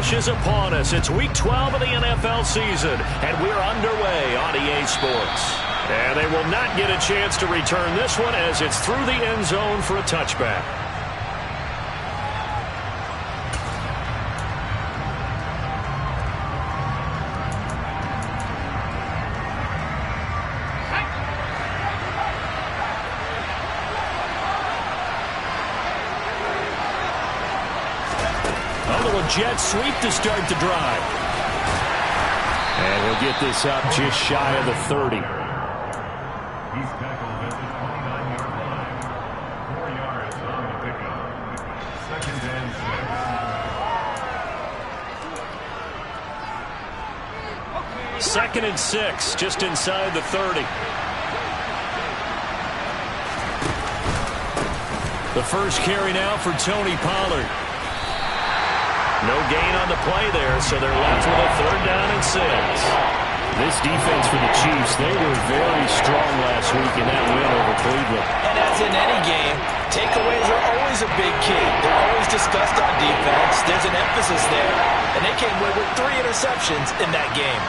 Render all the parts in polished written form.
rush is upon us. It's Week 12 of the NFL season, and we're underway on EA Sports. And they will not get a chance to return this one as it's through the end zone for a touchback. Jet sweep to start the drive. And he'll get this up just shy of the 30. He's tackled at the 29-yard line. 4 yards on the pickup. Second and 6. Second and 6, just inside the 30. The first carry now for Tony Pollard. No gain on the play there, so they're left with a 3rd down and 6. This defense for the Chiefs, they were very strong last week in that win over Cleveland. And as in any game, takeaways are always a big key. They're always discussed on defense. There's an emphasis there. And they came away with 3 interceptions in that game.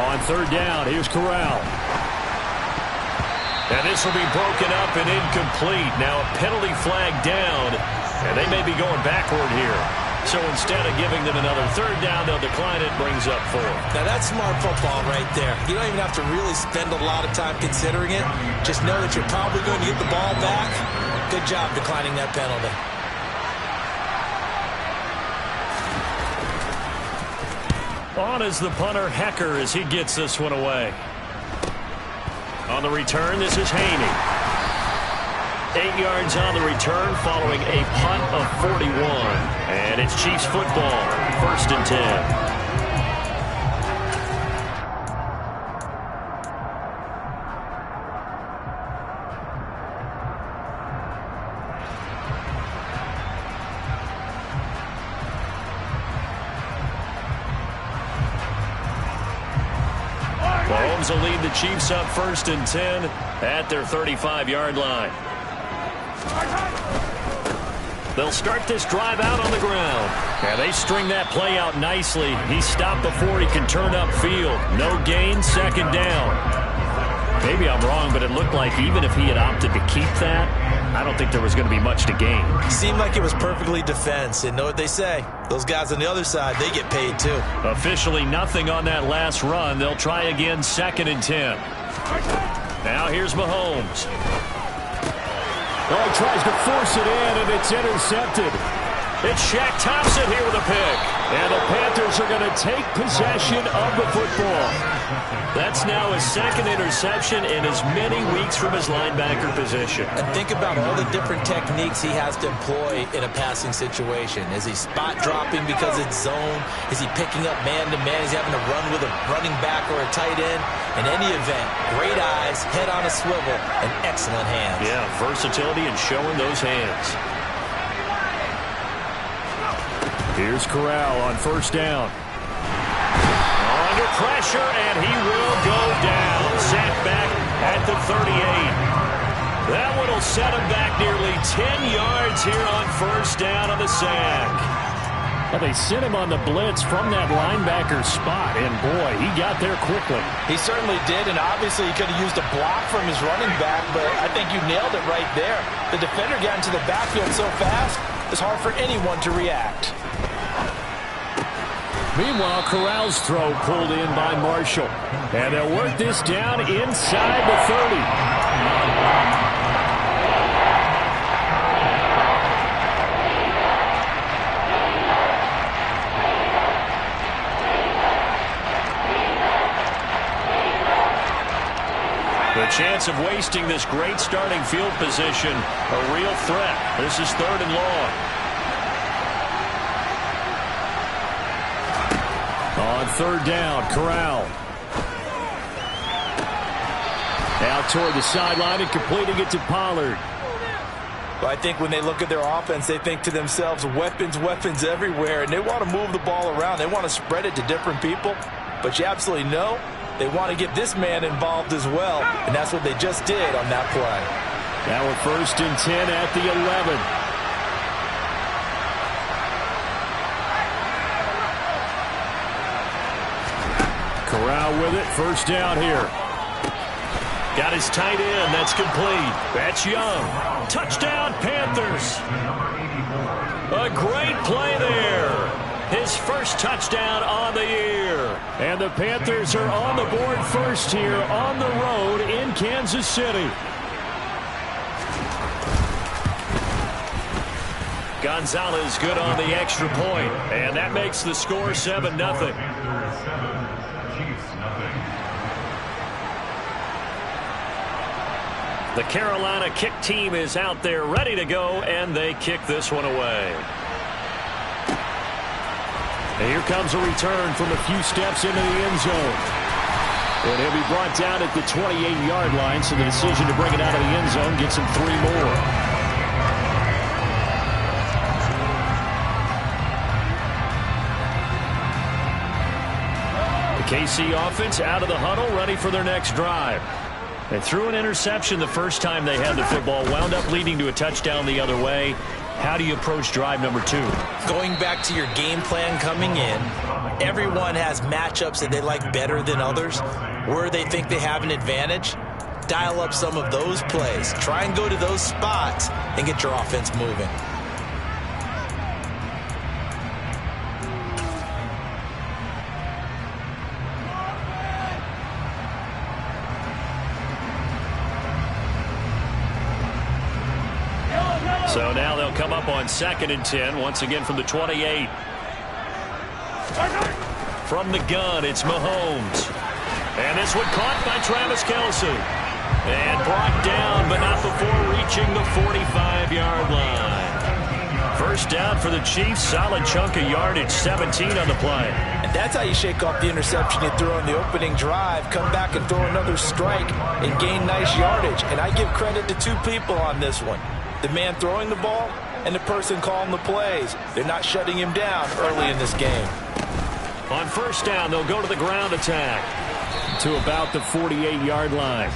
On 3rd down, here's Corral. And this will be broken up and incomplete. Now a penalty flag down, and they may be going backward here. So instead of giving them another 3rd down, they'll decline it, brings up 4. Now that's smart football right there. You don't even have to really spend a lot of time considering it. Just know that you're probably going to get the ball back. Good job declining that penalty. On is the punter, Hecker, as he gets this one away. On the return, this is Haney. 8 yards on the return following a punt of 41. And it's Chiefs football, 1st and 10. Mahomes will lead the Chiefs up 1st and 10 at their 35-yard line. They'll start this drive out on the ground. Yeah, they string that play out nicely. He stopped before he can turn upfield. No gain, 2nd down. Maybe I'm wrong, but it looked like even if he had opted to keep that, I don't think there was going to be much to gain. Seemed like it was perfectly defense. And know what they say? Those guys on the other side, they get paid too. Officially nothing on that last run. They'll try again, 2nd and 10. Now here's Mahomes. Oh, he tries to force it in, and it's intercepted. It's Shaq Thompson here with a pick. And the Panthers are going to take possession of the football. That's now his 2nd interception in as many weeks from his linebacker position. And think about all the different techniques he has to employ in a passing situation. Is he spot dropping because it's zone? Is he picking up man-to-man? Is he having to run with a running back or a tight end? In any event, great eyes, head on a swivel, and excellent hands. Yeah, versatility and showing those hands. Here's Corral on 1st down. Under pressure, and he will go down. Sacked back at the 38. That one will set him back nearly 10 yards here on 1st down on the sack. Well, they sent him on the blitz from that linebacker spot, and boy, he got there quickly. He certainly did, and obviously he could have used a block from his running back, but I think you nailed it right there. The defender got into the backfield so fast, it's hard for anyone to react. Meanwhile, Corral's throw pulled in by Marshall. And they'll work this down inside the 30. The chance of wasting this great starting field position, a real threat. This is 3rd and long. On 3rd down, Corral. Out toward the sideline and completing it to Pollard. Well, I think when they look at their offense, they think to themselves, weapons, weapons everywhere, and they want to move the ball around. They want to spread it to different people, but you absolutely know they want to get this man involved as well, and that's what they just did on that play. Now we're 1st and 10 at the 11. Corral with it. 1st down here. Got his tight end. That's complete. That's Young. Touchdown, Panthers. A great play there. His first touchdown on the year. And the Panthers are on the board first here on the road in Kansas City. Gonzalez good on the extra point. And that makes the score 7-0. The Carolina kick team is out there ready to go, and they kick this one away. And here comes a return from a few steps into the end zone. And he'll be brought down at the 28-yard line, so the decision to bring it out of the end zone gets him 3 more. The KC offense out of the huddle, ready for their next drive. They threw an interception the first time they had the football, wound up leading to a touchdown the other way. How do you approach drive number 2? Going back to your game plan coming in, everyone has matchups that they like better than others. Where they think they have an advantage, dial up some of those plays. Try and go to those spots and get your offense moving. So now they'll come up on 2nd and 10, once again from the 28. From the gun, it's Mahomes. And this one caught by Travis Kelce. And brought down, but not before reaching the 45-yard line. 1st down for the Chiefs, solid chunk of yardage, 17 on the play. And that's how you shake off the interception you threw on the opening drive, come back and throw another strike and gain nice yardage. And I give credit to 2 people on this one. The man throwing the ball and the person calling the plays. They're not shutting him down early in this game. On 1st down, they'll go to the ground attack to about the 48-yard line.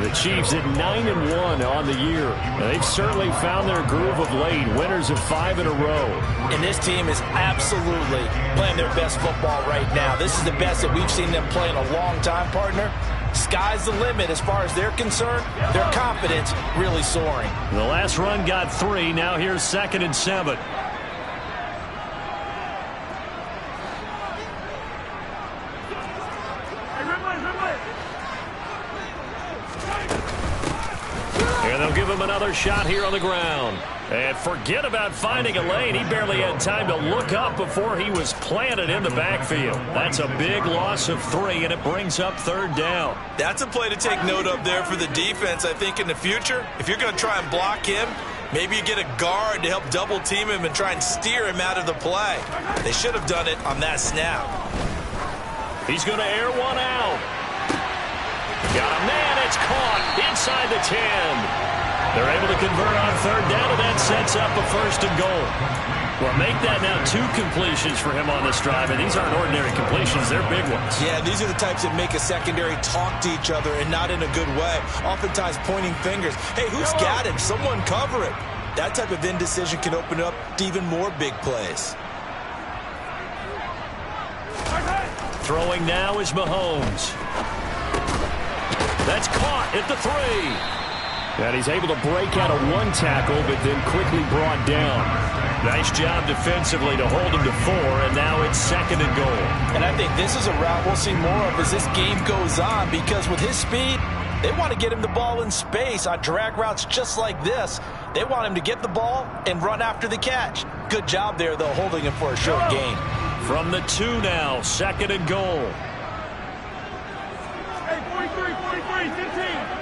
The Chiefs at 9-1 on the year. They've certainly found their groove of late, winners of 5 in a row. And this team is absolutely playing their best football right now. This is the best that we've seen them play in a long time, partner. Sky's the limit as far as they're concerned. Their confidence really soaring. The last run got 3. Now here's 2nd and 7. And they'll give him another shot here on the ground. And forget about finding a lane. He barely had time to look up before he was planted in the backfield. That's a big loss of 3, and it brings up 3rd down. That's a play to take note of there for the defense, I think, in the future. If you're going to try and block him, maybe you get a guard to help double team him and try and steer him out of the play. They should have done it on that snap. He's going to air one out. Got a man. It's caught inside the 10. They're able to convert on 3rd down, and that sets up a 1st and goal. Well, make that now 2 completions for him on this drive, and these aren't ordinary completions. They're big ones. Yeah, these are the types that make a secondary talk to each other and not in a good way. Oftentimes pointing fingers. Hey, who's got him? Someone cover it. That type of indecision can open up to even more big plays. Throwing now is Mahomes. That's caught at the 3. And he's able to break out of 1 tackle, but then quickly brought down. Nice job defensively to hold him to 4, and now it's 2nd and goal. And I think this is a route we'll see more of as this game goes on, because with his speed, they want to get him the ball in space on drag routes just like this. They want him to get the ball and run after the catch. Good job there, though, holding him for a short gain. From the 2 now, 2nd and goal. Hey, 43, 15.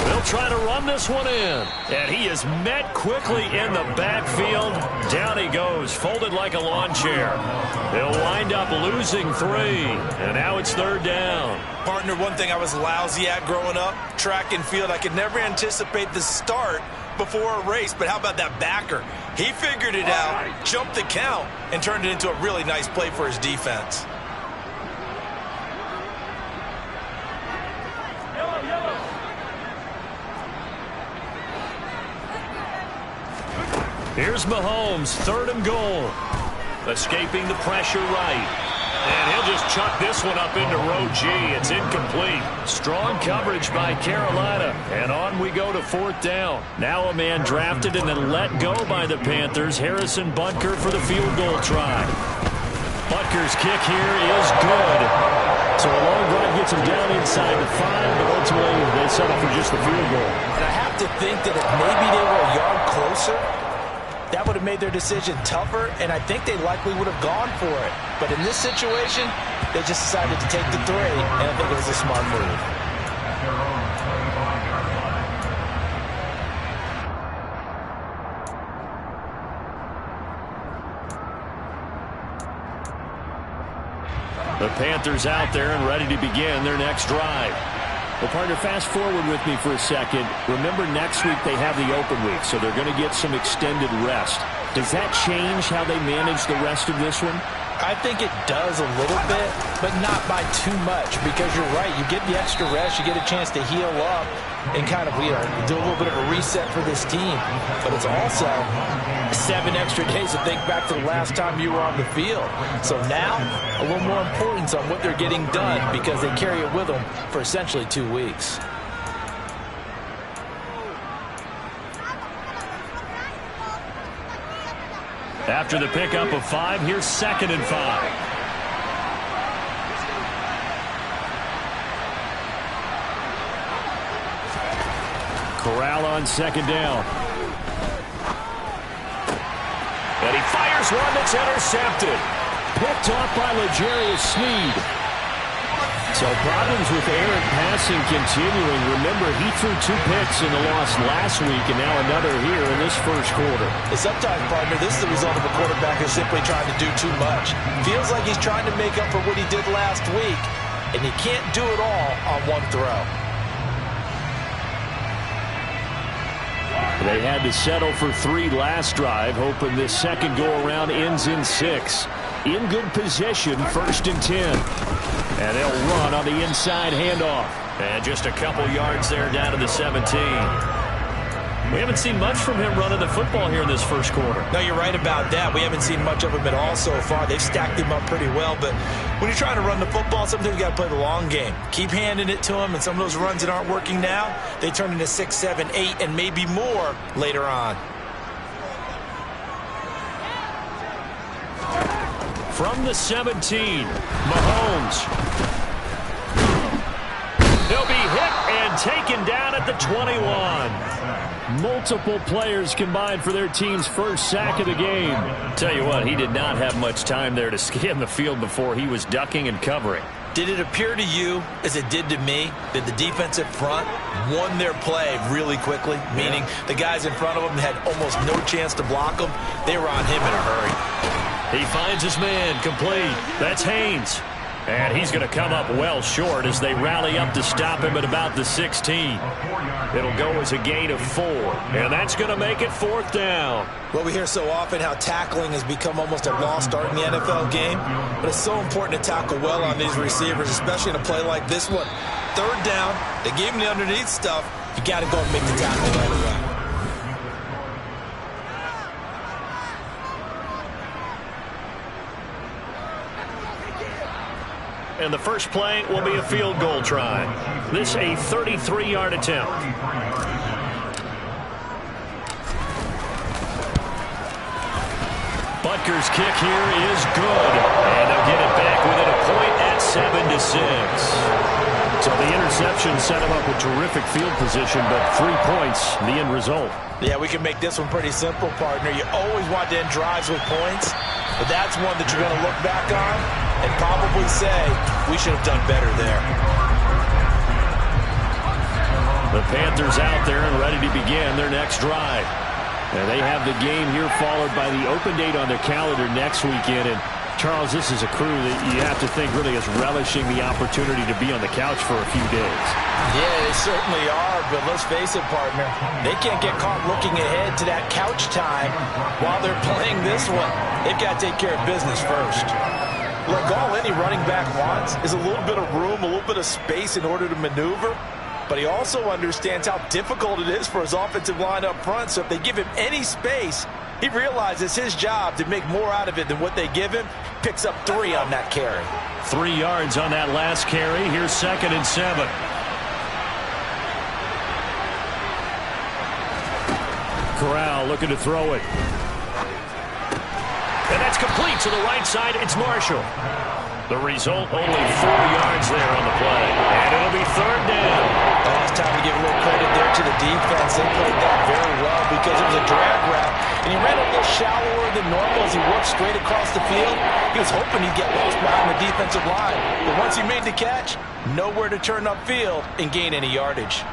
They'll try to run this one in. And he is met quickly in the backfield. Down he goes, folded like a lawn chair. They'll wind up losing 3. And now it's 3rd down. Partner, one thing I was lousy at growing up, track and field, I could never anticipate the start before a race, but how about that backer? He figured it out, jumped the count, and turned it into a really nice play for his defense. Here's Mahomes, 3rd and goal. Escaping the pressure right. And he'll just chuck this one up into row G. It's incomplete. Strong coverage by Carolina. And on we go to 4th down. Now a man drafted and then let go by the Panthers. Harrison Butker for the field goal try. Butker's kick here is good. So a long drive gets him down inside the 5, but ultimately they settle for just the field goal. And I have to think that if maybe they were a yard closer, that would have made their decision tougher, and I think they likely would have gone for it. But in this situation, they just decided to take the 3, and I think it was a smart move. The Panthers out there and ready to begin their next drive. Well, partner, fast forward with me for a second. Remember, next week they have the open week, so they're going to get some extended rest. Does that change how they manage the rest of this one? I think it does a little bit, but not by too much, because you're right. You get the extra rest, you get a chance to heal up and kind of, do a little bit of a reset for this team. But it's also 7 extra days to think back to the last time you were on the field. So now, a little more importance on what they're getting done, because they carry it with them for essentially 2 weeks. After the pickup of 5, here's 2nd and 5. Corral on 2nd down. And he fires one that's intercepted. Picked off by L'Jarius Sneed. So problems with errant passing continuing. Remember, he threw 2 picks in the loss last week, and now another here in this first quarter. And sometimes, partner, this is the result of a quarterback who's simply trying to do too much. Feels like he's trying to make up for what he did last week, and he can't do it all on one throw. They had to settle for 3 last drive, hoping this second go-around ends in 6. In good position, 1st and 10. And they'll run on the inside handoff. And just a couple yards there down to the 17. We haven't seen much from him running the football here in this first quarter. No, you're right about that. We haven't seen much of him at all so far. They've stacked him up pretty well. But when you're trying to run the football, sometimes you got to play the long game. Keep handing it to him, and some of those runs that aren't working now, they turn into 6, 7, 8, and maybe more later on. From the 17, Mahomes. He'll be hit and taken down at the 21. Multiple players combined for their team's first sack of the game. Tell you what, he did not have much time there to scan the field before he was ducking and covering. Did it appear to you, as it did to me, that the defensive front won their play really quickly? Meaning the guys in front of them had almost no chance to block him. They were on him in a hurry. He finds his man, complete. That's Haynes. And he's going to come up well short as they rally up to stop him at about the 16. It'll go as a gain of 4. And that's going to make it 4th down. Well, we hear so often how tackling has become almost a lost art in the NFL game. But it's so important to tackle well on these receivers, especially in a play like this one. 3rd down, they gave him the underneath stuff. You got to go and make the tackle right away. And the first play will be a field goal try. This a 33-yard attempt. Butker's kick here is good. And they'll get it back within a point at 7-6. So the interception set him up with terrific field position, but 3 points, the end result. Yeah, we can make this one pretty simple, partner. You always want to end drives with points, but that's one that you're going to look back on and probably say, we should have done better there. The Panthers out there and ready to begin their next drive. And they have the game here followed by the open date on their calendar next weekend. And Charles, this is a crew that you have to think really is relishing the opportunity to be on the couch for a few days. Yeah, they certainly are, but let's face it, partner. They can't get caught looking ahead to that couch time while they're playing this one. They've got to take care of business first. Look, all any running back wants is a little bit of room, a little bit of space in order to maneuver, but he also understands how difficult it is for his offensive line up front, so if they give him any space, he realizes his job to make more out of it than what they give him. Picks up 3 on that carry. 3 yards on that last carry. Here's 2nd and 7. Corral looking to throw it. And that's complete to the right side. It's Marshall. The result, only 4 yards there on the play. And it'll be 3rd down. Oh, it's time to give a little credit there to the defense. They played that very well because it was a drag route. And he ran a little shallower than normal as he worked straight across the field. He was hoping he'd get lost behind the defensive line. But once he made the catch, nowhere to turn upfield and gain any yardage.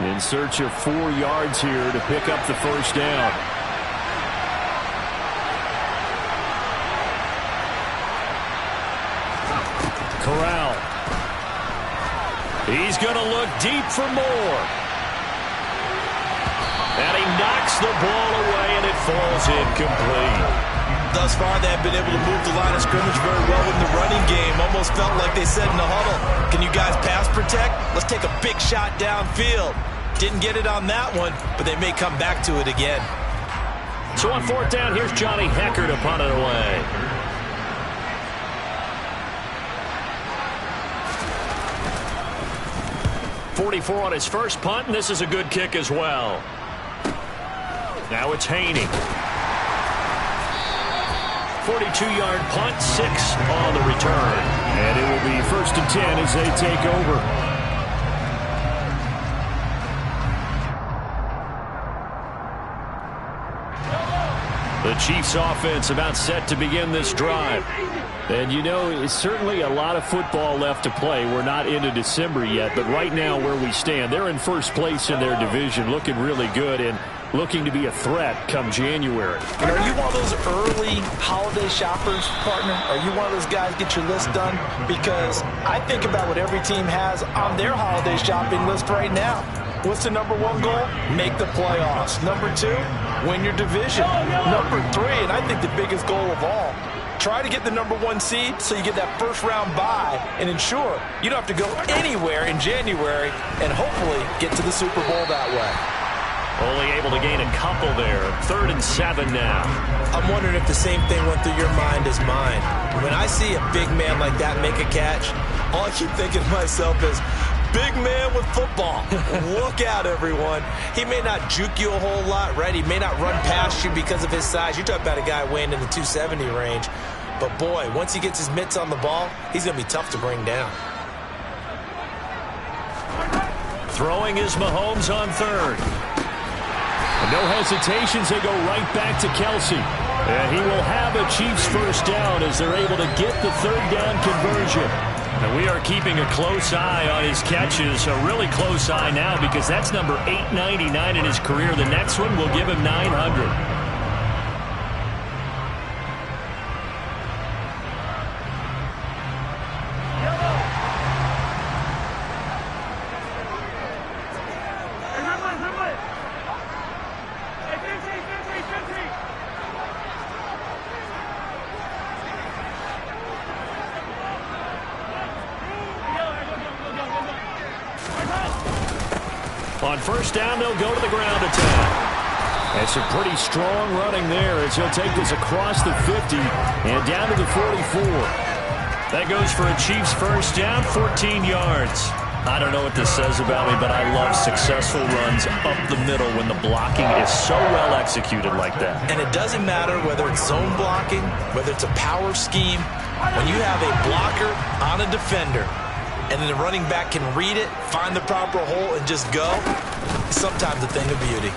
In search of 4 yards here to pick up the 1st down. Corral. He's going to look deep for more. And he knocks the ball away, and it falls incomplete. Thus far, they have been able to move the line of scrimmage very well in the running game. Almost felt like they said in the huddle, can you guys pass protect? Let's take a big shot downfield. Didn't get it on that one, but they may come back to it again. So on 4th down, here's Johnny Hecker to punt it away. .44 on his first punt, and this is a good kick as well. Now it's Haney. 42-yard punt, 6 on the return. And it will be 1st and 10 as they take over. The Chiefs offense about set to begin this drive. And you know, it's certainly a lot of football left to play. We're not into December yet, but right now where we stand, they're in first place in their division, looking really good and looking to be a threat come January. And are you one of those early holiday shoppers, partner? Are you one of those guys get your list done? Because I think about what every team has on their holiday shopping list right now. What's the number 1 goal? Make the playoffs. Number 2, win your division. Number 3, and I think the biggest goal of all, try to get the number 1 seed so you get that first-round bye and ensure you don't have to go anywhere in January and hopefully get to the Super Bowl that way. Only able to gain a couple there. 3rd and 7 now. I'm wondering if the same thing went through your mind as mine. When I see a big man like that make a catch, all I keep thinking to myself is, big man with football. Look out, everyone. He may not juke you a whole lot, right? He may not run past you because of his size. You're talking about a guy weighing in the 270 range. But, boy, once he gets his mitts on the ball, he's going to be tough to bring down. Throwing is Mahomes on 3rd. No hesitations. They go right back to Kelsey. And he will have a Chiefs 1st down as they're able to get the 3rd down conversion. And we are keeping a close eye on his catches, a really close eye now because that's number 899 in his career. The next one will give him 900. On 1st down, they'll go to the ground attack. That's some pretty strong running there as he'll take this across the 50 and down to the 44. That goes for a Chiefs 1st down, 14 yards. I don't know what this says about me, but I love successful runs up the middle when the blocking is so well executed like that. And it doesn't matter whether it's zone blocking, whether it's a power scheme. When you have a blocker on a defender, and then the running back can read it, find the proper hole, and just go, sometimes a thing of beauty.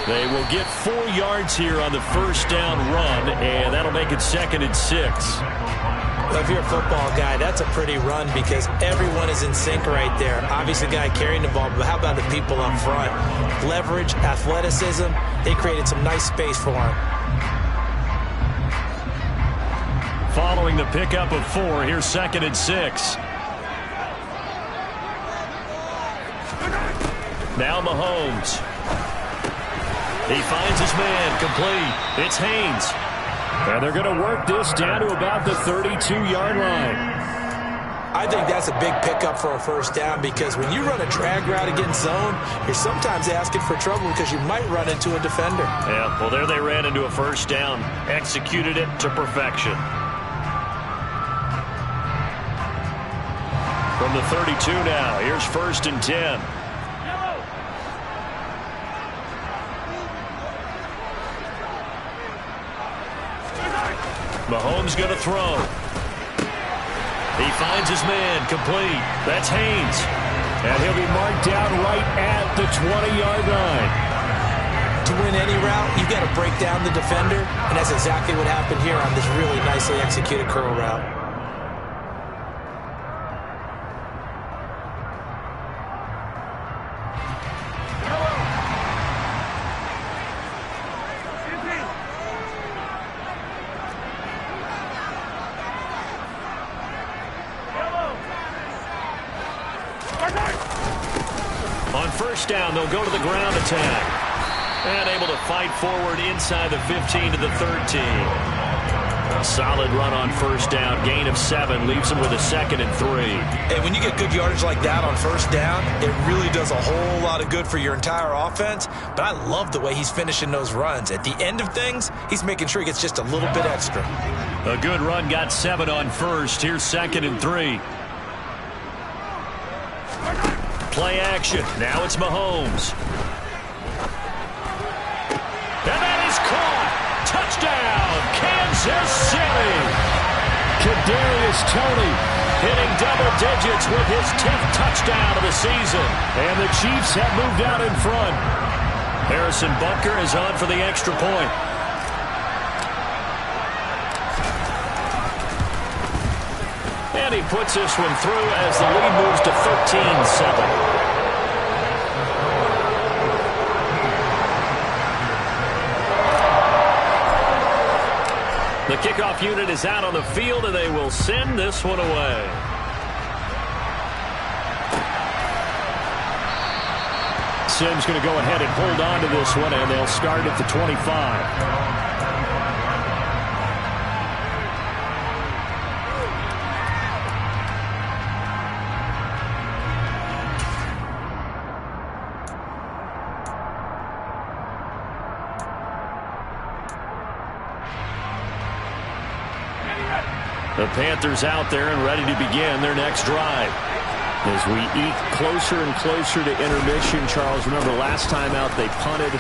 They will get 4 yards here on the 1st down run, and that'll make it 2nd and 6. Well, if you're a football guy, that's a pretty run because everyone is in sync right there. Obviously, the guy carrying the ball, but how about the people up front? Leverage, athleticism, they created some nice space for him. following the pickup of 4. Here's 2nd and 6. Now Mahomes. He finds his man, complete. It's Haynes. And they're going to work this down to about the 32-yard line. I think that's a big pickup for a first down because when you run a drag route against zone, you're sometimes asking for trouble because you might run into a defender. Yeah, well, there they ran into a first down. Executed it to perfection. From the 32 now, here's 1st and 10. Mahomes going to throw. He finds his man, complete. That's Haynes. And he'll be marked down right at the 20-yard line. To win any route, you've got to break down the defender, and that's exactly what happened here on this really nicely executed curl route. On first down, they'll go to the ground attack. And able to fight forward inside the 15 to the 13. A solid run on first down. Gain of 7 leaves them with a 2nd and 3. And when you get good yardage like that on first down, it really does a whole lot of good for your entire offense. But I love the way he's finishing those runs. At the end of things, he's making sure he gets just a little bit extra. A good run, got 7 on first. Here's 2nd and 3. Play action. Now it's Mahomes. And that is caught. Touchdown, Kansas City. Kadarius Toney hitting double digits with his 10th touchdown of the season. And the Chiefs have moved out in front. Harrison Butker is on for the extra point. And he puts this one through as the lead moves to 13-7. The kickoff unit is out on the field, and they will send this one away. Simms going to go ahead and hold on to this one, and they'll start at the 25. The Panthers out there and ready to begin their next drive. As we eke closer and closer to intermission, Charles, remember last time out they punted.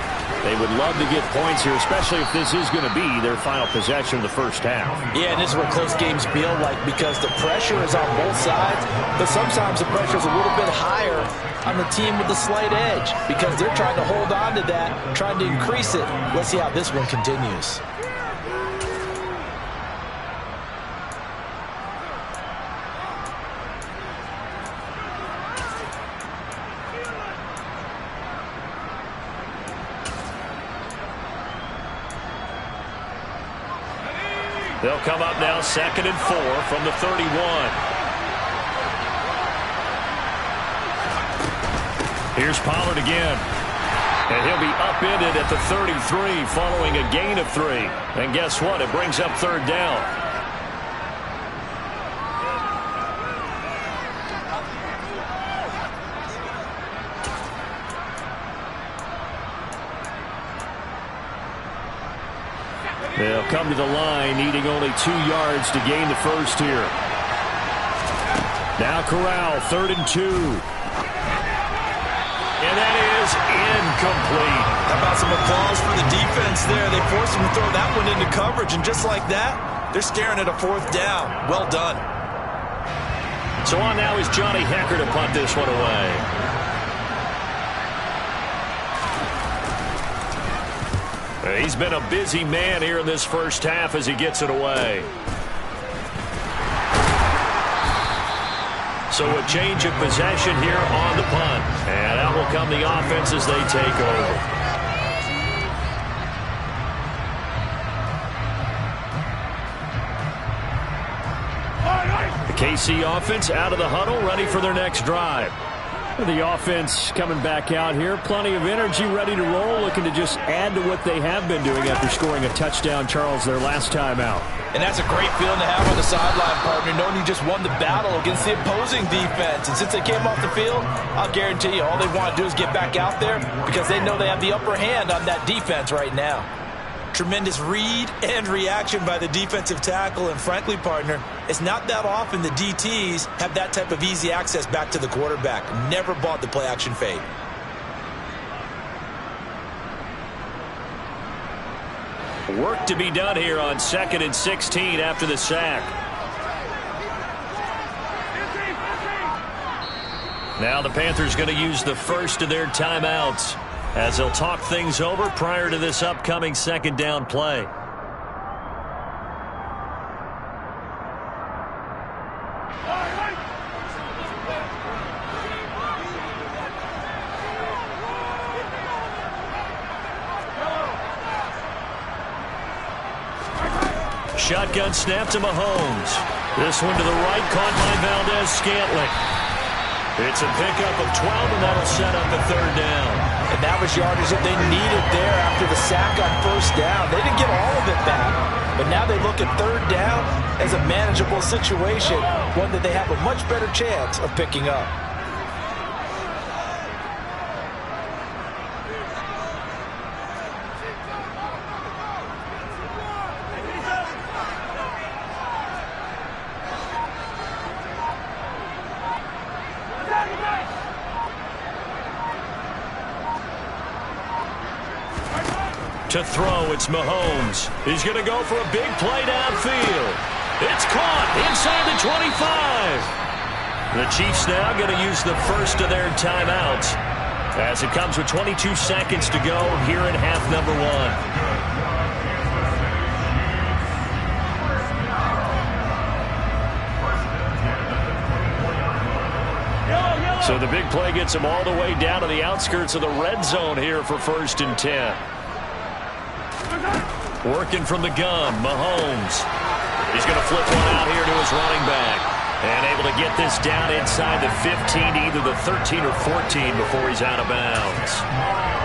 They would love to get points here, especially if this is going to be their final possession of the first half. Yeah, and this is what close games feel like because the pressure is on both sides, but sometimes the pressure is a little bit higher on the team with the slight edge because they're trying to hold on to that, trying to increase it. Let's see how this one continues. They'll come up now 2nd and 4 from the 31. Here's Pollard again. And he'll be upended at the 33 following a gain of 3. And guess what? It brings up 3rd down. They'll come to the line, needing only 2 yards to gain the first here. Now Corral, 3rd and 2. And that is incomplete. How about some applause for the defense there? They forced him to throw that one into coverage, and just like that, they're staring at a 4th down. Well done. So on now is Johnny Hecker to punt this one away. He's been a busy man here in this first half as he gets it away. So a change of possession here on the punt. And out will come the offense as they take over. KC offense out of the huddle, ready for their next drive. The offense coming back out here. Plenty of energy, ready to roll, looking to just add to what they have been doing after scoring a touchdown, Charles, their last time out. And that's a great feeling to have on the sideline, partner, knowing you just won the battle against the opposing defense. And since they came off the field, I'll guarantee you all they want to do is get back out there because they know they have the upper hand on that defense right now. Tremendous read and reaction by the defensive tackle. And frankly, partner, it's not that often the DTs have that type of easy access back to the quarterback. Never bought the play-action fade. Work to be done here on 2nd and 16 after the sack. Now the Panthers going to use the first of their timeouts as they'll talk things over prior to this upcoming second down play. Shotgun snap to Mahomes. This one to the right, caught by Valdez-Scantling. It's a pickup of 12, and that'll set up a third down. And that was yardage that they needed there after the sack on first down. They didn't get all of it back, but now they look at third down as a manageable situation, one that they have a much better chance of picking up. To throw, it's Mahomes. He's going to go for a big play downfield. It's caught inside the 25. The Chiefs now going to use the first of their timeouts as it comes with 22 seconds to go here in half number one. So the big play gets them all the way down to the outskirts of the red zone here for 1st and 10. Working from the gun, Mahomes. He's going to flip one out here to his running back. And able to get this down inside the 15 to either the 13 or 14 before he's out of bounds.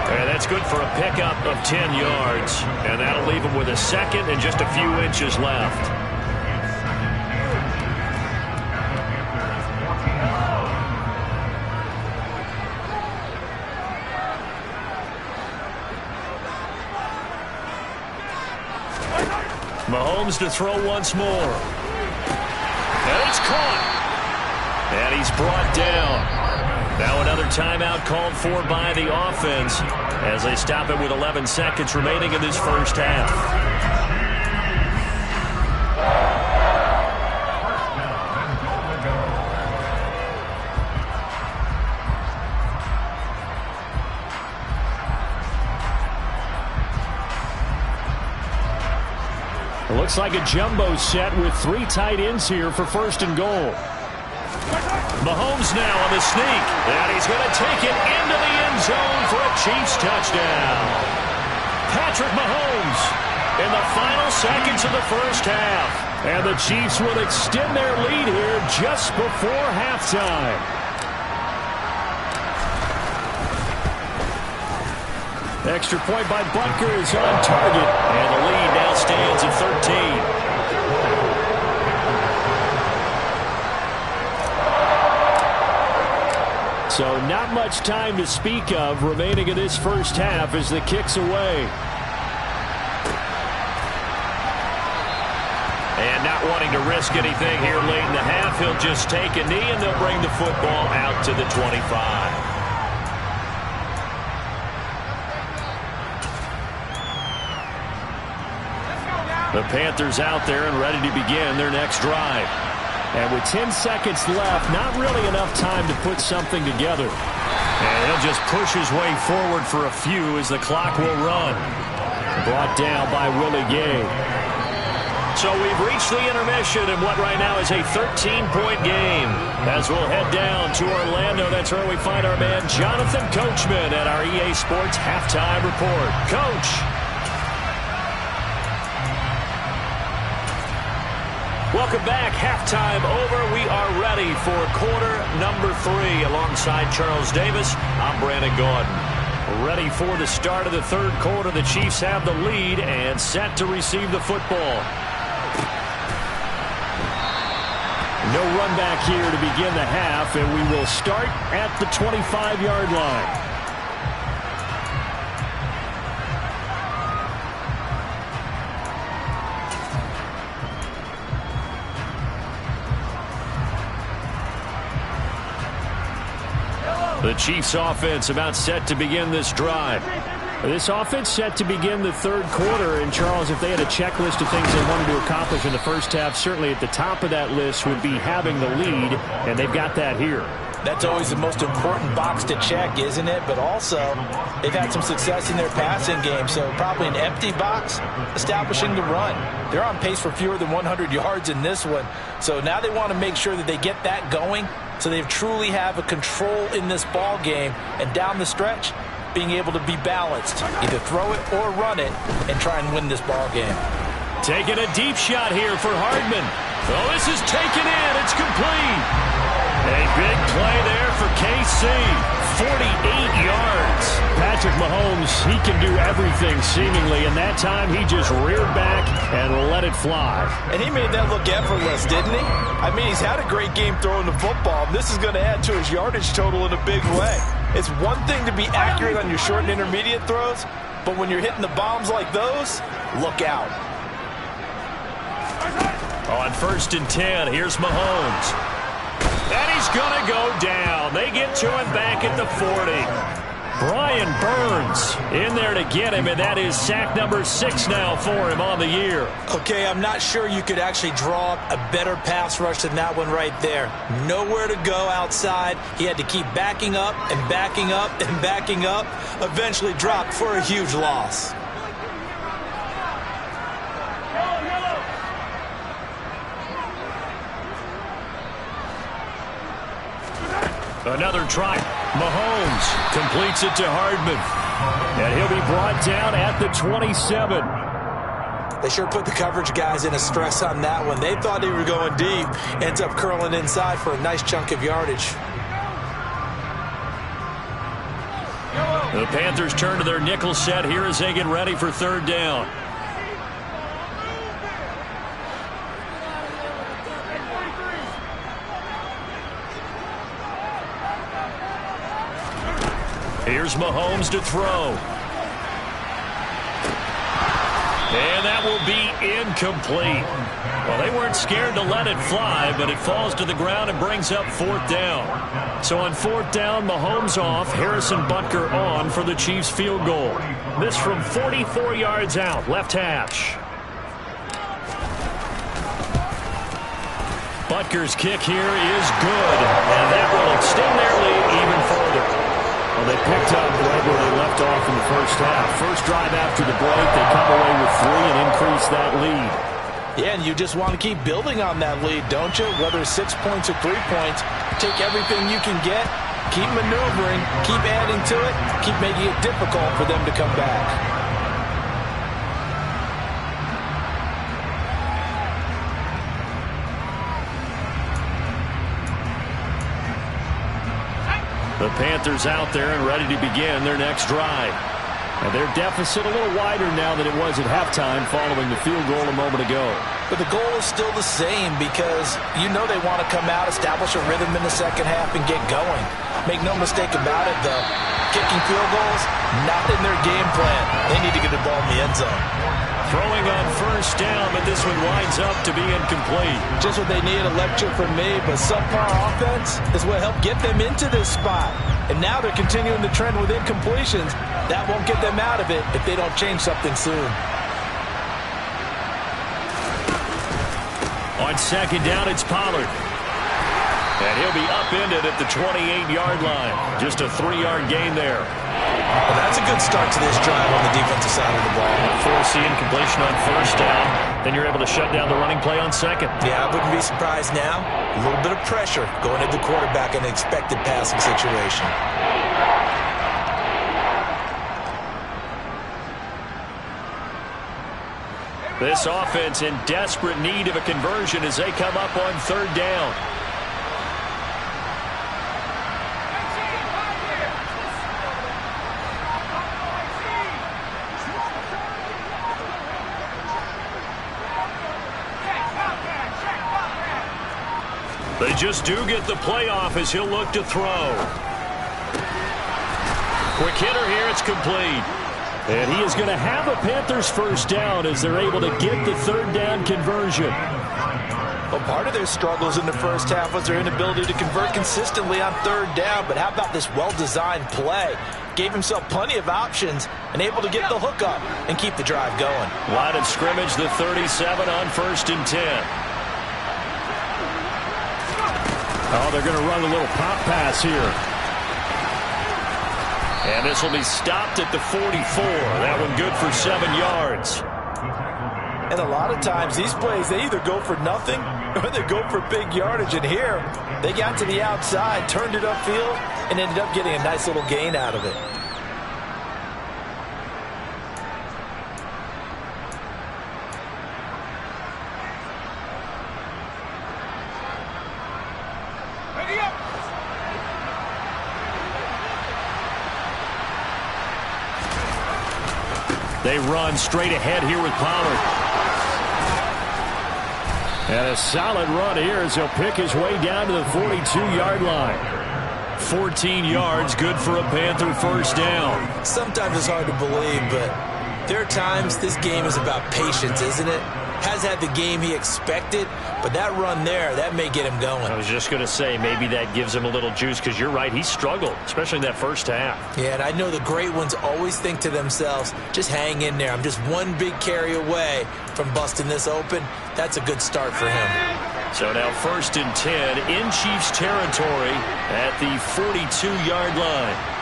And that's good for a pickup of 10 yards. And that'll leave him with a second and just a few inches left. Mahomes to throw once more. And it's caught. And he's brought down. Now another timeout called for by the offense as they stop it with 11 seconds remaining in this first half. It looks like a jumbo set with 3 tight ends here for 1st and goal. Mahomes now on the sneak, and he's going to take it into the end zone for a Chiefs touchdown. Patrick Mahomes in the final seconds of the first half. And the Chiefs will extend their lead here just before halftime. Extra point by Butker is on target, and the lead now stands at 13. So not much time to speak of remaining in this first half as the kick's away. And not wanting to risk anything here late in the half, he'll just take a knee and they'll bring the football out to the 25. The Panthers out there and ready to begin their next drive. And with 10 seconds left, not really enough time to put something together. And he'll just push his way forward for a few as the clock will run. Brought down by Willie Gay. So we've reached the intermission in what right now is a 13-point game. As we'll head down to Orlando, that's where we find our man Jonathan Coachman at our EA Sports Halftime Report. Coach. Welcome back. Halftime over. We are ready for quarter number 3. Alongside Charles Davis, I'm Brandon Gaudin. Ready for the start of the third quarter. The Chiefs have the lead and set to receive the football. No run back here to begin the half, and we will start at the 25-yard line. The Chiefs offense about set to begin this drive. This offense set to begin the third quarter. And, Charles, if they had a checklist of things they wanted to accomplish in the first half, certainly at the top of that list would be having the lead, and they've got that here. That's always the most important box to check, isn't it? But also, they've had some success in their passing game, so probably an empty box establishing the run. They're on pace for fewer than 100 yards in this one. So now they want to make sure that they get that going so they truly have a control in this ball game, and down the stretch, being able to be balanced. Either throw it or run it and try and win this ball game. Taking a deep shot here for Hardman. Oh, this is taken in. It's complete. A big play there for KC. 48 yards. Patrick Mahomes, he can do everything seemingly, and that time he just reared back and let it fly. And he made that look effortless, didn't he? I mean, he's had a great game throwing the football. This is going to add to his yardage total in a big way. It's one thing to be accurate on your short and intermediate throws, but when you're hitting the bombs like those, look out. On 1st and 10, here's Mahomes. And he's going to go down. They get to him back at the 40. Brian Burns in there to get him, and that is sack number 6 now for him on the year. Okay, I'm not sure you could actually draw up a better pass rush than that one right there. Nowhere to go outside. He had to keep backing up and backing up and backing up. Eventually dropped for a huge loss. Another try. Mahomes completes it to Hardman. And he'll be brought down at the 27. They sure put the coverage guys in a stress on that one. They thought they were going deep. Ends up curling inside for a nice chunk of yardage. The Panthers turn to their nickel set here as they get ready for 3rd down. Here's Mahomes to throw. And that will be incomplete. Well, they weren't scared to let it fly, but it falls to the ground and brings up 4th down. So on 4th down, Mahomes off, Harrison Butker on for the Chiefs field goal. This from 44 yards out, left hash. Butker's kick here is good, and that will extend their lead even further. Well, they picked up right where they left off in the first half. First drive after the break, they come away with 3 and increase that lead. Yeah, and you just want to keep building on that lead, don't you? Whether it's 6 points or 3 points, take everything you can get, keep maneuvering, keep adding to it, keep making it difficult for them to come back. The Panthers out there and ready to begin their next drive. And their deficit a little wider now than it was at halftime following the field goal a moment ago. But the goal is still the same because you know they want to come out, establish a rhythm in the second half, and get going. Make no mistake about it, though. Kicking field goals, not in their game plan. They need to get the ball in the end zone. Throwing on 1st down, but this one winds up to be incomplete. Just what they need, a lecture from me, but subpar offense is what helped get them into this spot. And now they're continuing the trend with incompletions. That won't get them out of it if they don't change something soon. On 2nd down, it's Pollard. And he'll be upended at the 28-yard line. Just a 3-yard gain there. Well, that's a good start to this drive on the defensive side of the ball. Force the incompletion on 1st down. Then you're able to shut down the running play on 2nd. Yeah, I wouldn't be surprised now. A little bit of pressure going at the quarterback in an expected passing situation. This offense in desperate need of a conversion as they come up on third down. They just do get the playoff as he'll look to throw. Quick hitter here, it's complete. And he is going to have a Panthers first down as they're able to get the third down conversion. Well, part of their struggles in the first half was their inability to convert consistently on third down. But how about this well-designed play? Gave himself plenty of options and able to get the hook up and keep the drive going. Line of scrimmage, the 37 on 1st and 10. Oh, they're going to run a little pop pass here. And this will be stopped at the 44. That one good for 7 yards. And a lot of times these plays, they either go for nothing or they go for big yardage. And here, they got to the outside, turned it upfield, and ended up getting a nice little gain out of it. They run straight ahead here with Pollard. And a solid run here as he'll pick his way down to the 42-yard line. 14 yards, good for a Panther first down. Sometimes it's hard to believe, but there are times this game is about patience, isn't it? Has had the game he expected, but that run there, that may get him going. I was just going to say, maybe that gives him a little juice, because you're right, he struggled, especially in that first half. Yeah, and I know the great ones always think to themselves, just hang in there. I'm just one big carry away from busting this open. That's a good start for him. So now 1st and 10 in Chiefs territory at the 42-yard line.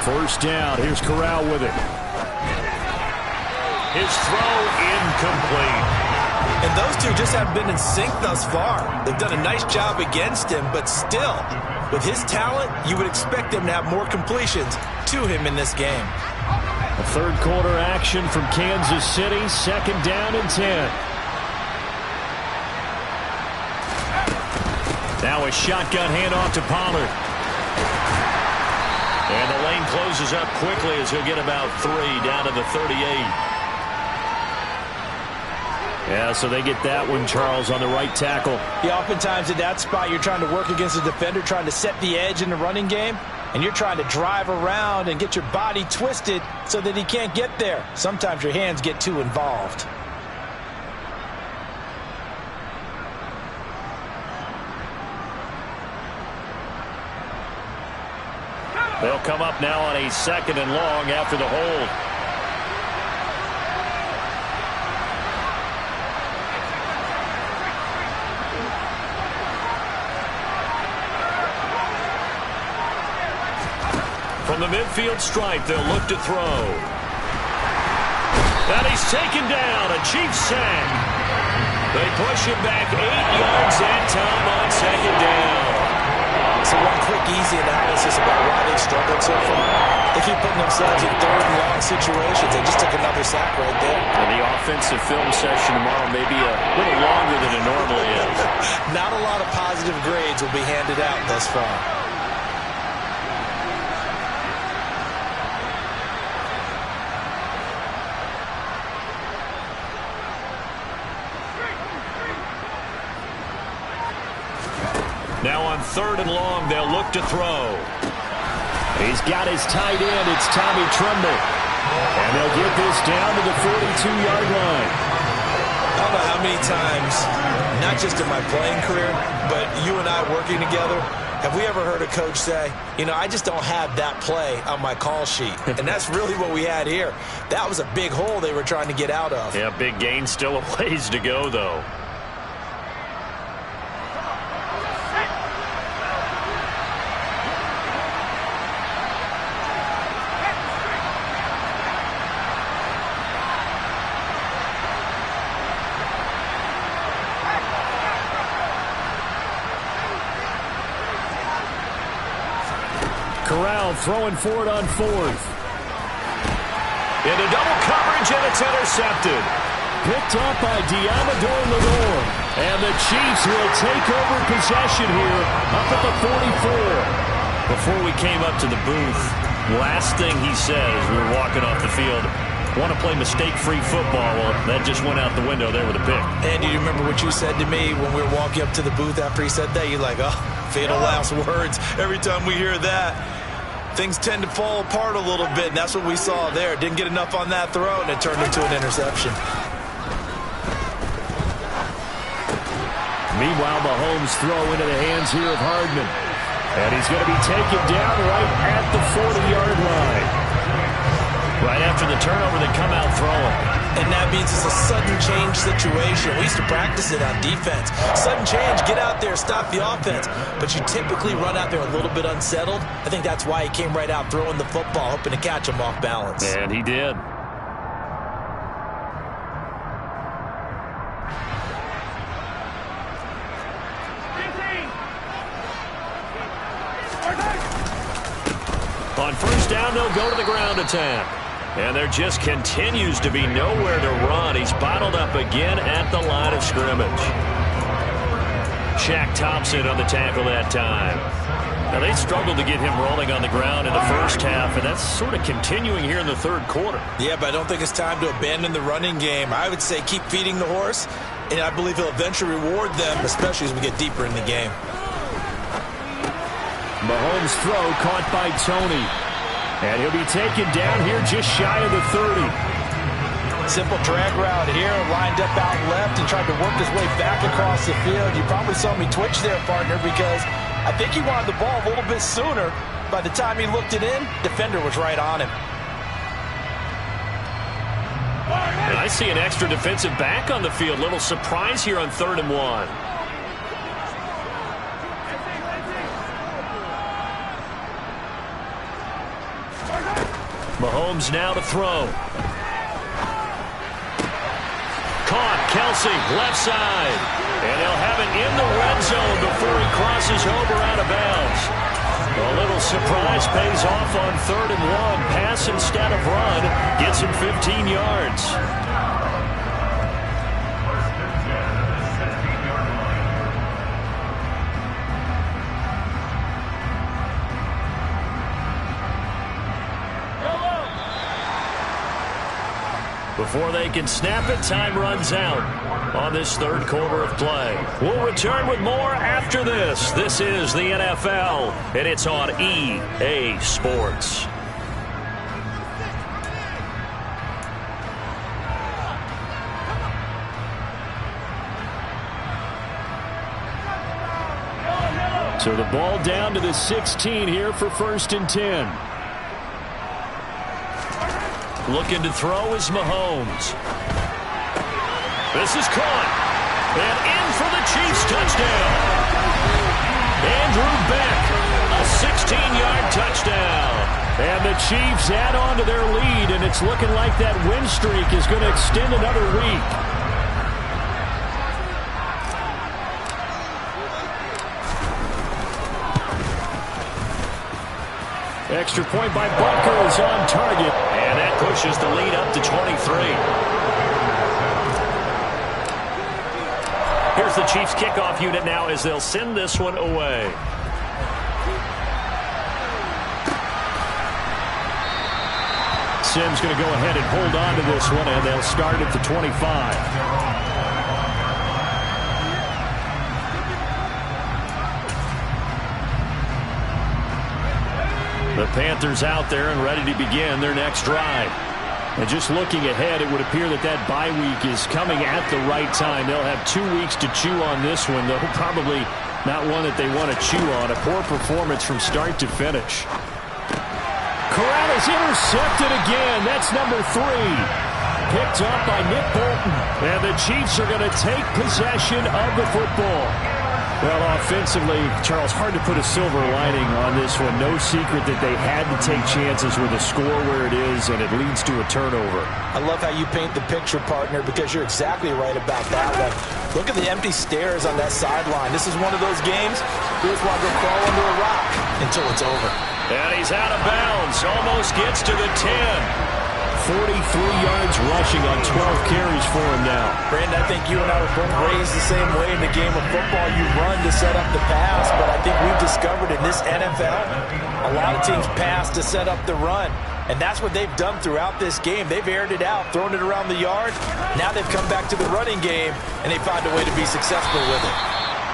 First down. Here's Corral with it. His throw incomplete. And those two just haven't been in sync thus far. They've done a nice job against him, but still, with his talent, you would expect them to have more completions to him in this game. A third quarter action from Kansas City. 2nd down and 10. Now a shotgun handoff to Pollard. And the lane closes up quickly as he'll get about 3 down to the 38. Yeah, so they get that one, Charles, on the right tackle. Yeah, oftentimes at that spot, you're trying to work against a defender, trying to set the edge in the running game, and you're trying to drive around and get your body twisted so that he can't get there. Sometimes your hands get too involved. They'll come up now on a 2nd and long after the hold. From the midfield stripe, they'll look to throw. And he's taken down, a Chiefs sack. They push him back 8 yards that time on 2nd down. So one quick, easy analysis about why they've struggled so far. They keep putting themselves in 3rd and long situations. They just took another sack right there. And the offensive film session tomorrow may be a little longer than it normally is. Not a lot of positive grades will be handed out thus far. Now on 3rd and long, they'll look to throw. He's got his tight end. It's Tommy Tremble. And they'll get this down to the 42-yard line. I don't know how many times, not just in my playing career, but you and I working together, have we ever heard a coach say, you know, I just don't have that play on my call sheet. And that's really what we had here. That was a big hole they were trying to get out of. Yeah, big gain. Still a ways to go, though. Corral throwing for it on fourth. Into double coverage, and it's intercepted. Picked up by Diamador Lenore. And the Chiefs will take over possession here up at the 44. Before we came up to the booth, last thing he said as we were walking off the field, want to play mistake-free football. Well, that just went out the window there with a pick. And do you remember what you said to me when we were walking up to the booth after he said that? You're like, oh, fatal last words. Every time we hear that, things tend to fall apart a little bit, and that's what we saw there. Didn't get enough on that throw, and it turned into an interception. Meanwhile, Mahomes throw into the hands here of Hardman. And he's going to be taken down right at the 40-yard line. Right after the turnover, they come out throwing. And that means it's a sudden change situation. We used to practice it on defense. Sudden change, get out there, stop the offense. But you typically run out there a little bit unsettled. I think that's why he came right out throwing the football, hoping to catch him off balance. And he did. On first down, they'll go to the ground attack. And there just continues to be nowhere to run. He's bottled up again at the line of scrimmage. Shaq Thompson on the tackle that time. Now, they struggled to get him rolling on the ground in the first half, and that's sort of continuing here in the third quarter. Yeah, but I don't think it's time to abandon the running game. I would say keep feeding the horse, and I believe he'll eventually reward them, especially as we get deeper in the game. Mahomes' throw caught by Tony. And he'll be taken down here just shy of the 30. Simple drag route here, lined up out left and tried to work his way back across the field. You probably saw me twitch there, partner, because I think he wanted the ball a little bit sooner. By the time he looked it in, defender was right on him. And I see an extra defensive back on the field. Little surprise here on 3rd and 1. Mahomes now to throw. Caught, Kelsey, left side. And they'll have it in the red zone before he crosses over out of bounds. A little surprise pays off on 3rd and 1. Pass instead of run. Gets him 15 yards. Before they can snap it, time runs out on this third quarter of play. We'll return with more after this. This is the NFL, and it's on EA Sports. So the ball down to the 16 here for 1st and 10. Looking to throw is Mahomes. This is caught. And in for the Chiefs touchdown. Andrew Beck, a 16-yard touchdown. And the Chiefs add on to their lead, and it's looking like that win streak is going to extend another week. Extra point by Butker is on target. And that pushes the lead up to 23. Here's the Chiefs kickoff unit now as they'll send this one away. Simms going to go ahead and hold on to this one, and they'll start at the 25. The Panthers out there and ready to begin their next drive. And just looking ahead, it would appear that that bye week is coming at the right time. They'll have 2 weeks to chew on this one, though probably not one that they want to chew on. A poor performance from start to finish. Corral is intercepted again. That's number 3. Picked up by Nick Bolton. And the Chiefs are going to take possession of the football. Well, offensively, Charles, hard to put a silver lining on this one. No secret that they had to take chances with a score where it is, and it leads to a turnover. I love how you paint the picture, partner, because you're exactly right about that one. Look at the empty stares on that sideline. This is one of those games, here's why they'll crawl under a rock until it's over. And he's out of bounds. Almost gets to the 10. 43 yards rushing on 12 carries for him now. Brandon, I think you and I were both raised the same way in the game of football. You run to set up the pass, but I think we've discovered in this NFL, a lot of teams pass to set up the run. And that's what they've done throughout this game. They've aired it out, thrown it around the yard. Now they've come back to the running game, and they found a way to be successful with it.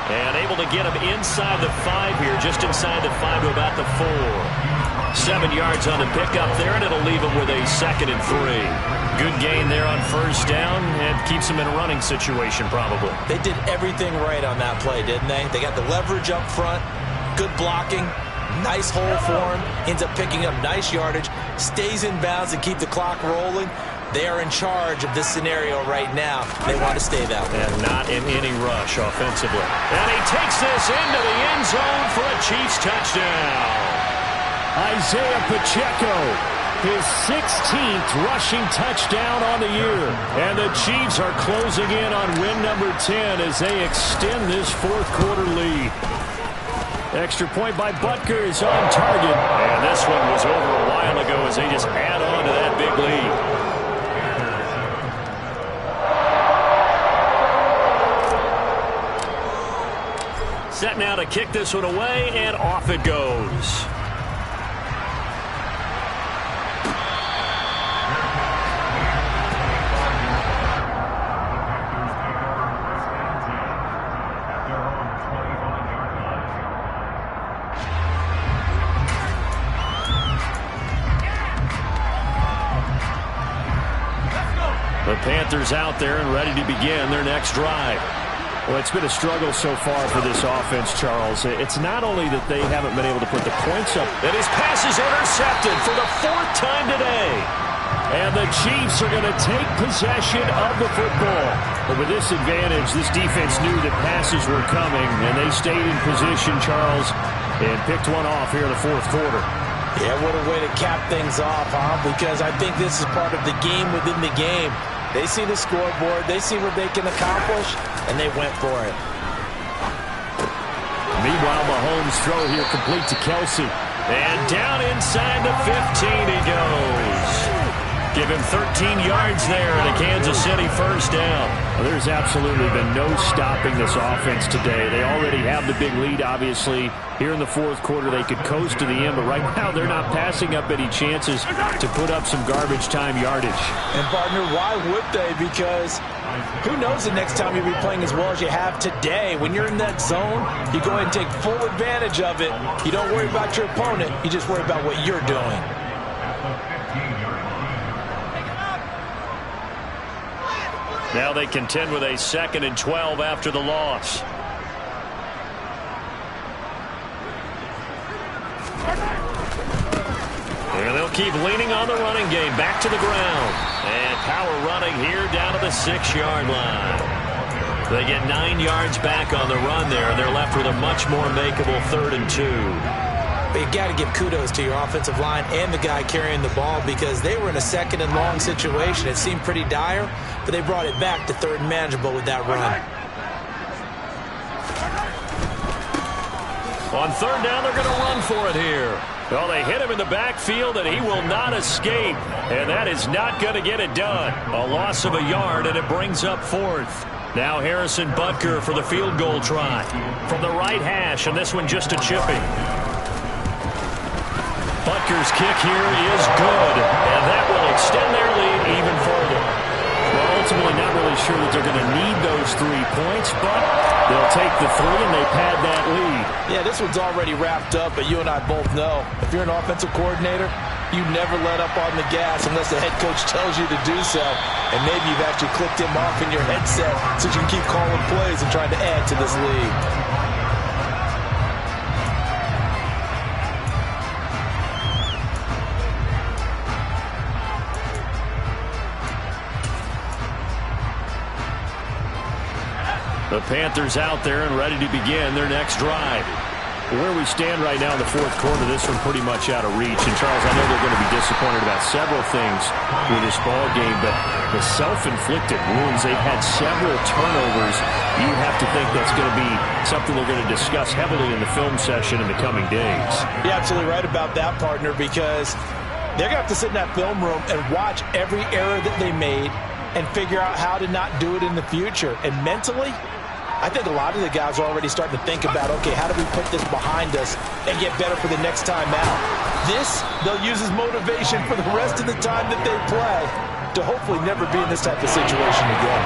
And able to get him inside the 5 here, just inside the 5 to about the 4. 7 yards on the pickup there, and it'll leave him with a 2nd and 3. Good gain there on first down, and keeps him in a running situation probably. They did everything right on that play, didn't they? They got the leverage up front, good blocking, nice hole for him, ends up picking up nice yardage, stays in bounds and keep the clock rolling. They are in charge of this scenario right now. They want to stay that way. And not in any rush offensively. And he takes this into the end zone for a Chiefs touchdown. Isaiah Pacheco, his 16th rushing touchdown on the year. And the Chiefs are closing in on win number 10 as they extend this fourth quarter lead. Extra point by Butker is on target. And this one was over a while ago as they just add on to that big lead. Set now to kick this one away, and off it goes. The Panthers out there and ready to begin their next drive. Well, it's been a struggle so far for this offense, Charles. It's not only that they haven't been able to put the points up. And his pass is intercepted for the 4th time today. And the Chiefs are going to take possession of the football. But with this advantage, this defense knew that passes were coming, and they stayed in position, Charles, and picked one off here in the fourth quarter. Yeah, what a way to cap things off, huh? Because I think this is part of the game within the game. They see the scoreboard, they see what they can accomplish, and they went for it. Meanwhile, Mahomes' throw here complete to Kelsey. And down inside the 15 he goes. Give him 13 yards there and a Kansas City first down. Well, there's absolutely been no stopping this offense today. They already have the big lead, obviously. Here in the fourth quarter, they could coast to the end, but right now they're not passing up any chances to put up some garbage time yardage. And, partner, why would they? Because who knows the next time you'll be playing as well as you have today. When you're in that zone, you go ahead and take full advantage of it. You don't worry about your opponent. You just worry about what you're doing. Now they contend with a 2nd and 12 after the loss. And they'll keep leaning on the running game. Back to the ground. And power running here down to the 6-yard line. They get 9 yards back on the run there, and they're left with a much more makeable 3rd and 2. But you got to give kudos to your offensive line and the guy carrying the ball because they were in a 2nd and long situation. It seemed pretty dire, but they brought it back to 3rd and manageable with that run. On 3rd down, they're going to run for it here. Well, they hit him in the backfield, and he will not escape. And that is not going to get it done. A loss of a yard, and it brings up 4th. Now Harrison Butker for the field goal try. From the right hash, and this one just a chipping. Butker's kick here is good, and that will extend their lead even further. Well, ultimately not really sure that they're going to need those 3 points, but they'll take the 3 and they pad that lead. Yeah, this one's already wrapped up, but you and I both know if you're an offensive coordinator, you never let up on the gas unless the head coach tells you to do so. And maybe you've actually clicked him off in your headset so you can keep calling plays and trying to add to this lead. The Panthers out there and ready to begin their next drive. Where we stand right now in the fourth quarter, this one pretty much out of reach. And, Charles, I know they're going to be disappointed about several things with this ball game, but the self-inflicted wounds, they've had several turnovers. You have to think that's going to be something they're going to discuss heavily in the film session in the coming days. You're absolutely right about that, partner, because they're going to have to sit in that film room and watch every error that they made and figure out how to not do it in the future. And mentally, I think a lot of the guys are already starting to think about, okay, how do we put this behind us and get better for the next time out? This, they'll use as motivation for the rest of the time that they play to hopefully never be in this type of situation again.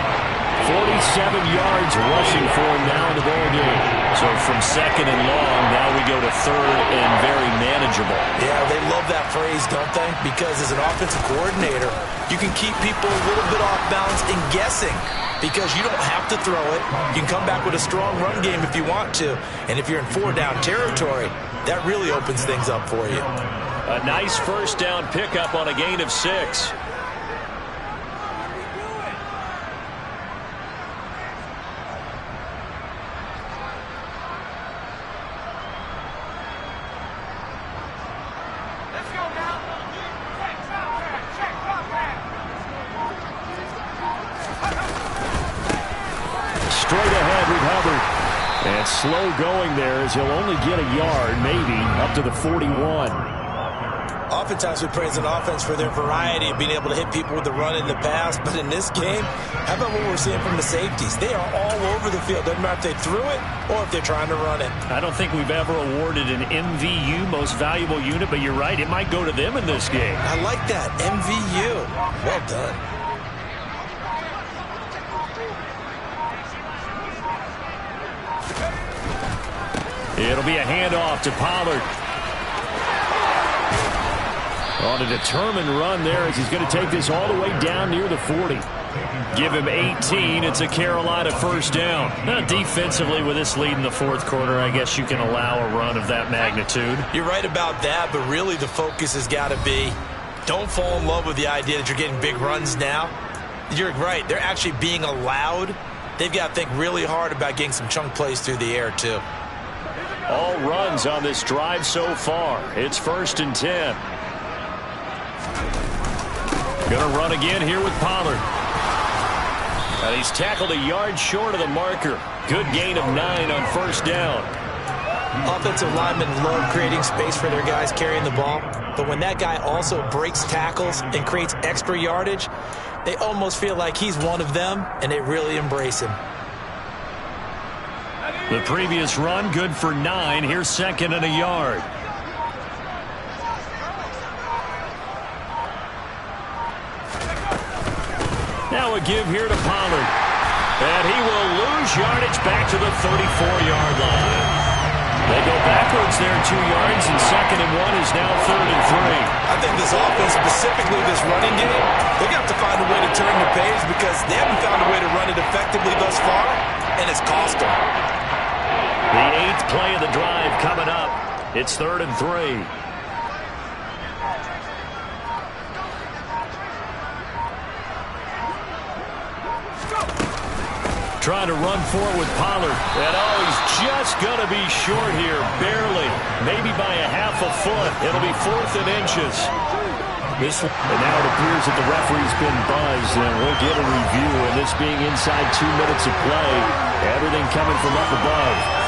47 yards rushing for him now in the ball game. So from second and long, now we go to third and very manageable. Yeah, they love that phrase, don't they? Because as an offensive coordinator, you can keep people a little bit off balance and guessing, because you don't have to throw it. You can come back with a strong run game if you want to. And if you're in four-down territory, that really opens things up for you. A nice first down pickup on a gain of 6. Straight ahead with Hubbard. And slow going there as he'll only get a yard, maybe, up to the 41. Oftentimes we praise an offense for their variety of being able to hit people with the run in the pass. But in this game, how about what we're seeing from the safeties? They are all over the field. Doesn't matter if they threw it or if they're trying to run it. I don't think we've ever awarded an MVU, most valuable unit, but you're right, it might go to them in this game. I like that, MVU. Well done. It'll be a handoff to Pollard. On a determined run there as he's going to take this all the way down near the 40. Give him 18. It's a Carolina first down. Now, defensively, with this lead in the fourth quarter, I guess you can allow a run of that magnitude. You're right about that, but really the focus has got to be, don't fall in love with the idea that you're getting big runs now. You're right. They're actually being allowed. They've got to think really hard about getting some chunk plays through the air, too. All runs on this drive so far. It's 1st and 10. Going to run again here with Pollard. And he's tackled a yard short of the marker. Good gain of 9 on first down. Offensive linemen love creating space for their guys carrying the ball. But when that guy also breaks tackles and creates extra yardage, they almost feel like he's one of them, and they really embrace him. The previous run, good for 9. Here's second and a yard. Now a give here to Pollard. And he will lose yardage back to the 34-yard line. They go backwards there 2 yards, and second and 1 is now 3rd and 3. I think this offense, specifically this running game, they're going to have to find a way to turn the page because they haven't found a way to run it effectively thus far, and it's cost them. The 8th play of the drive coming up. It's 3rd and 3. Trying to run forward with Pollard. And he's just going to be short here, barely. Maybe by a half a foot. It'll be 4th and inches. And now it appears that the referee's been buzzed, and we'll get a review. And this being inside 2 minutes of play, everything coming from up above.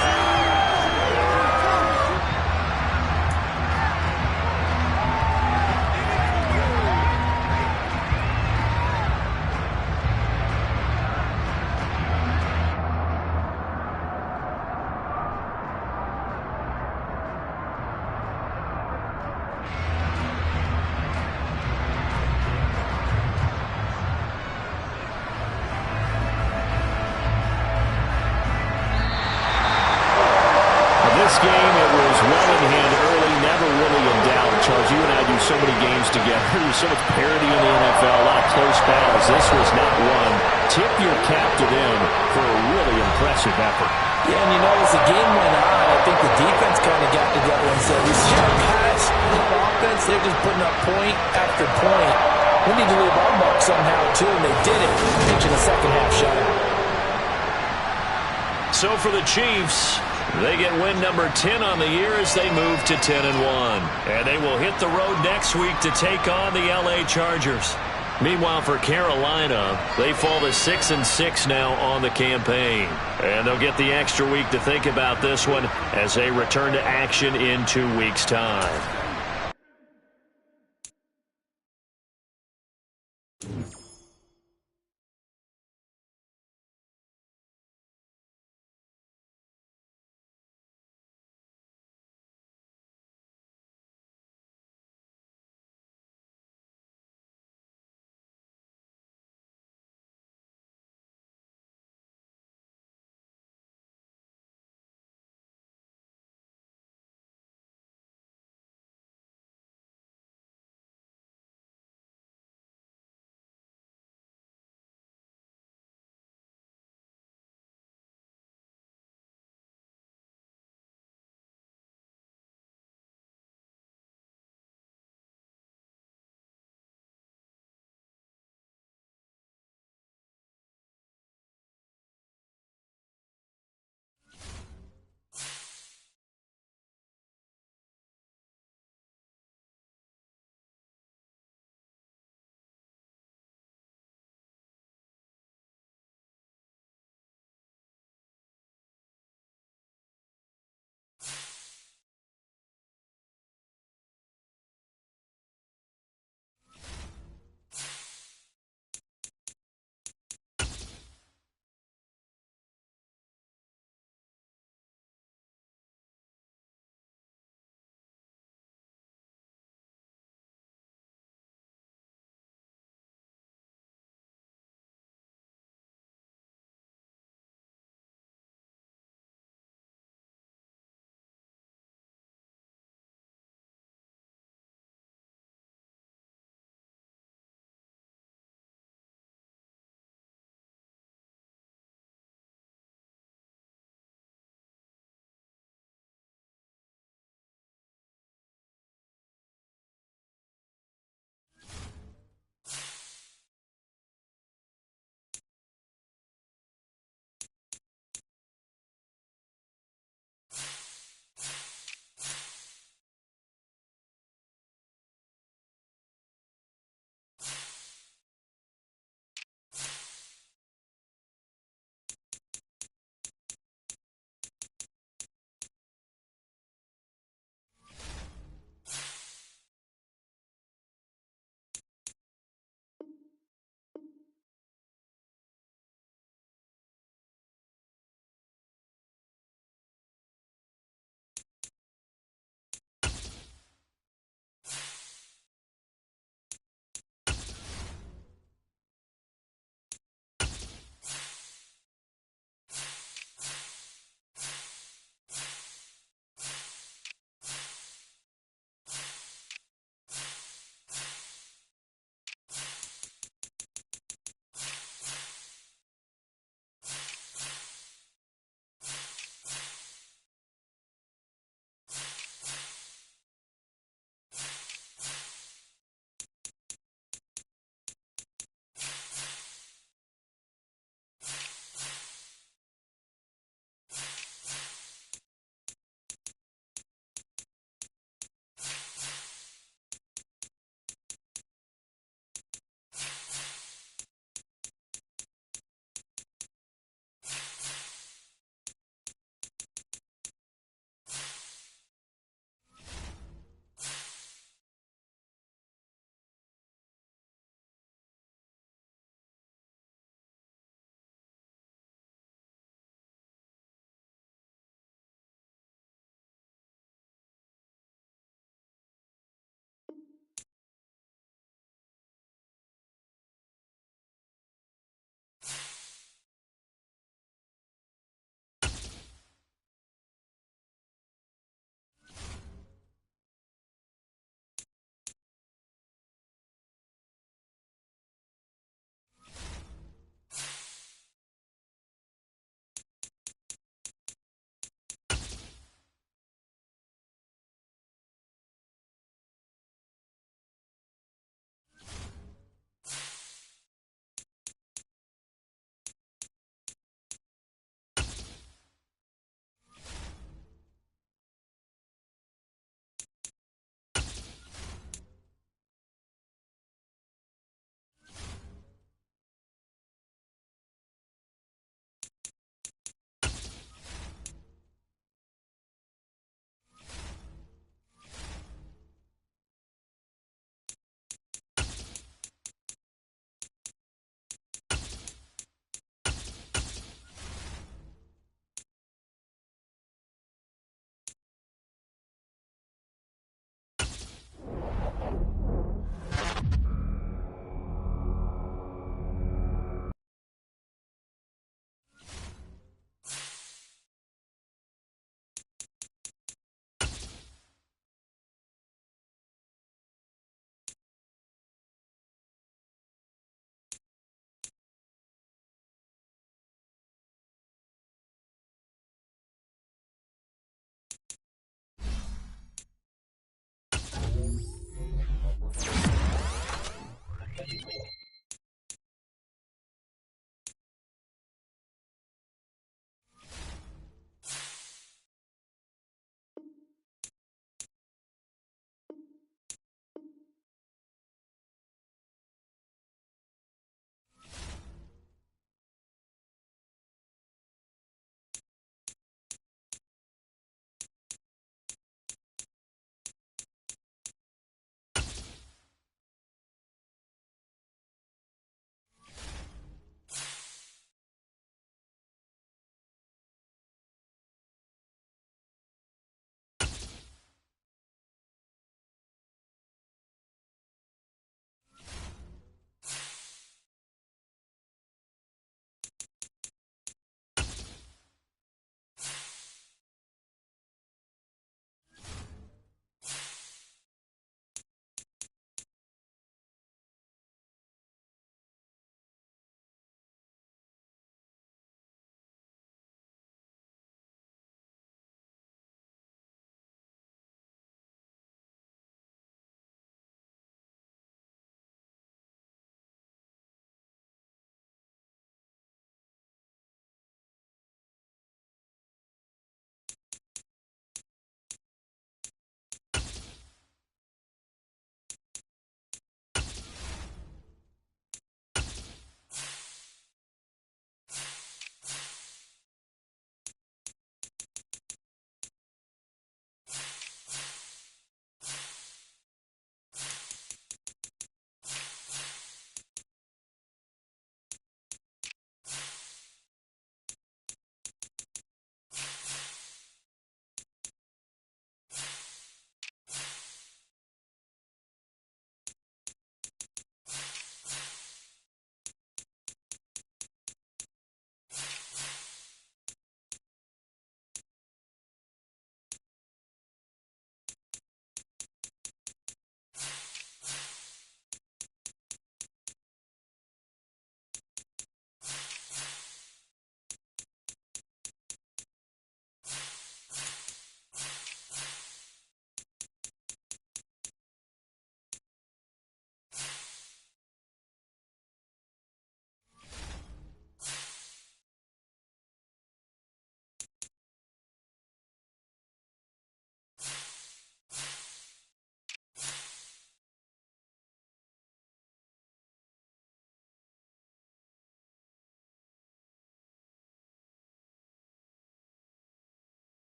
This game, it was well in hand early, never really in doubt. Charles, you and I do so many games together. There's so much parity in the NFL, a lot of close battles. This was not one. Tip your cap to them for a really impressive effort. Yeah, and you know, as the game went on, I think the defense kind of got together and said, we see our guys on offense, they're just putting up point after point. We need to leave our mark somehow, too, and they did it, pitching a second-half shutout. so for the Chiefs, they get win number 10 on the year as they move to 10-1. And they will hit the road next week to take on the L.A. Chargers. Meanwhile, for Carolina, they fall to 6-6 now on the campaign. And they'll get the extra week to think about this one as they return to action in 2 weeks' time.